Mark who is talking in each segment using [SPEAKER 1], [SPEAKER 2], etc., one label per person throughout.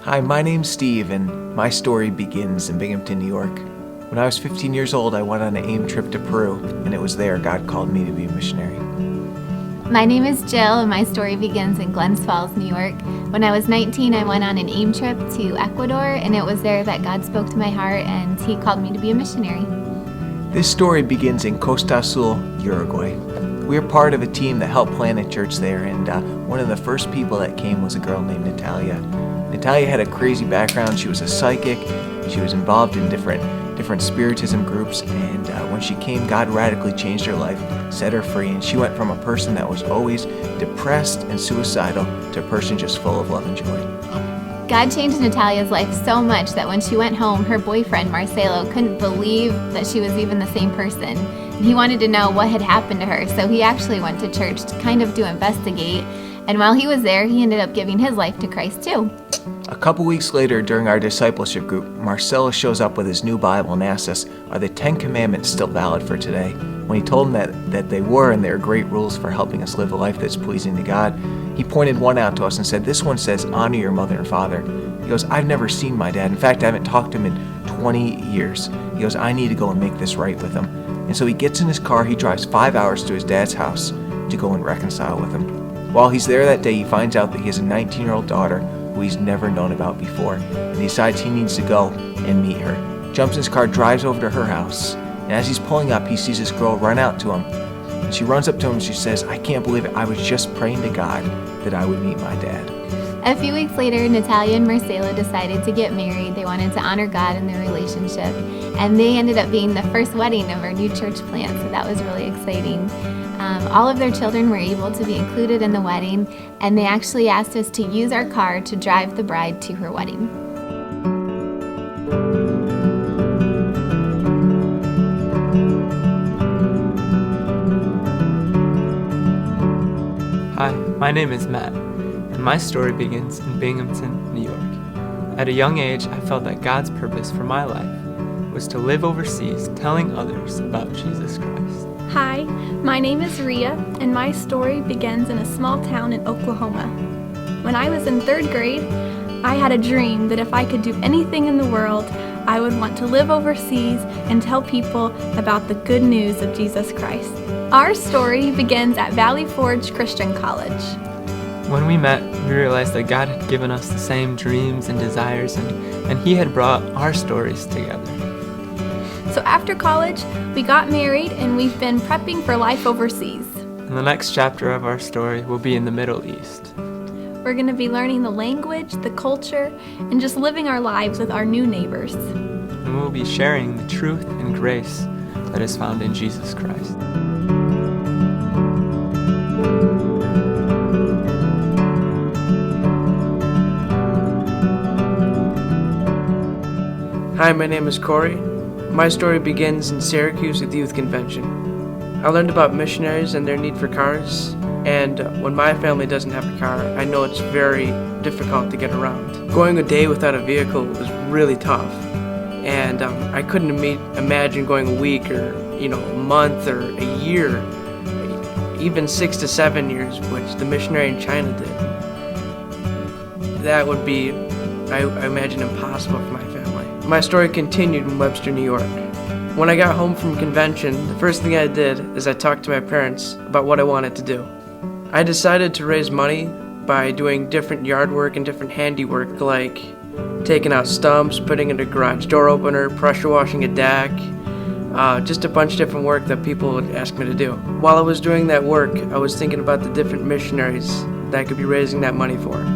[SPEAKER 1] Hi, my name's Steve, and my story begins in Binghamton, New York. When I was 15 years old, I went on an AIM trip to Peru, and it was there God called me to be a missionary.
[SPEAKER 2] My name is Jill, and my story begins in Glens Falls, New York. When I was 19, I went on an AIM trip to Ecuador, and it was there that God spoke to my heart, and He called me to be a missionary.
[SPEAKER 1] This story begins in Costa Azul, Uruguay. We were part of a team that helped plant a church there, and one of the first people that came was a girl named Natalia. Natalia had a crazy background. She was a psychic. She was involved in different spiritism groups, and when she came, God radically changed her life, set her free, and she went from a person that was always depressed and suicidal to a person just full of love and joy.
[SPEAKER 2] God changed Natalia's life so much that when she went home, her boyfriend, Marcelo, couldn't believe that she was even the same person. He wanted to know what had happened to her, so he actually went to church to investigate. And while he was there, he ended up giving his life to Christ too.
[SPEAKER 1] A couple weeks later, during our discipleship group, Marcelo shows up with his new Bible and asks us, are the 10 Commandments still valid for today? When he told him that they were, and they are great rules for helping us live a life that's pleasing to God, he pointed one out to us and said, this one says, honor your mother and father. He goes, I've never seen my dad. In fact, I haven't talked to him in 20 years. He goes, I need to go and make this right with him. And so he gets in his car, he drives 5 hours to his dad's house to go and reconcile with him. While he's there that day, he finds out that he has a 19-year-old daughter who he's never known about before, and he decides he needs to go and meet her. Jumps in his car, drives over to her house, and as he's pulling up, he sees this girl run out to him. And she runs up to him and she says, I can't believe it. I was just praying to God that I would meet my dad.
[SPEAKER 2] A few weeks later, Natalia and Marcelo decided to get married. They wanted to honor God in their relationship, and they ended up being the first wedding of our new church plant, so that was really exciting. All of their children were able to be included in the wedding, and they actually asked us to use our car to drive the bride to her wedding.
[SPEAKER 3] Hi, my name is Matt, and my story begins in Binghamton, New York. At a young age, I felt that God's purpose for my life was to live overseas telling others about Jesus Christ.
[SPEAKER 4] Hi, my name is Ria, and my story begins in a small town in Oklahoma. When I was in 3rd grade, I had a dream that if I could do anything in the world, I would want to live overseas and tell people about the good news of Jesus Christ. Our story begins at Valley Forge Christian College.
[SPEAKER 3] When we met, we realized that God had given us the same dreams and desires, and He had brought our stories together.
[SPEAKER 4] So after college, we got married, and we've been prepping for life overseas.
[SPEAKER 3] And the next chapter of our story will be in the Middle East.
[SPEAKER 4] We're going to be learning the language, the culture, and just living our lives with our new neighbors.
[SPEAKER 3] And we will be sharing the truth and grace that is found in Jesus Christ.
[SPEAKER 5] Hi, my name is Corey. My story begins in Syracuse at the Youth Convention. I learned about missionaries and their need for cars, and when my family doesn't have a car, I know it's very difficult to get around. Going a day without a vehicle was really tough, and I couldn't imagine going a week or a month or a year, even 6 to 7 years, which the missionary in China did. That would be, I imagine, impossible for my family. My story continued in Webster, New York. When I got home from convention, the first thing I did is I talked to my parents about what I wanted to do. I decided to raise money by doing different yard work and different handiwork, like taking out stumps, putting in a garage door opener, pressure washing a deck, just a bunch of different work that people would ask me to do. While I was doing that work, I was thinking about the different missionaries that I could be raising that money for.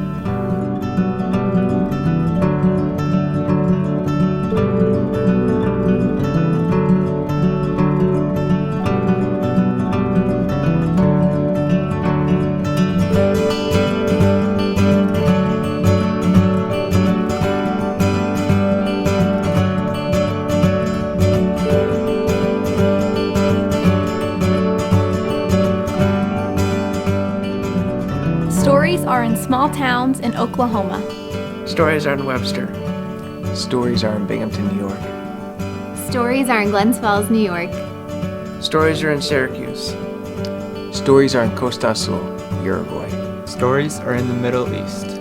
[SPEAKER 4] Stories are in small towns in Oklahoma.
[SPEAKER 5] Stories are in Webster.
[SPEAKER 1] Stories are in Binghamton, New York.
[SPEAKER 2] Stories are in Glens Falls, New York.
[SPEAKER 5] Stories are in Syracuse.
[SPEAKER 1] Stories are in Costa Azul, Uruguay.
[SPEAKER 3] Stories are in the Middle East.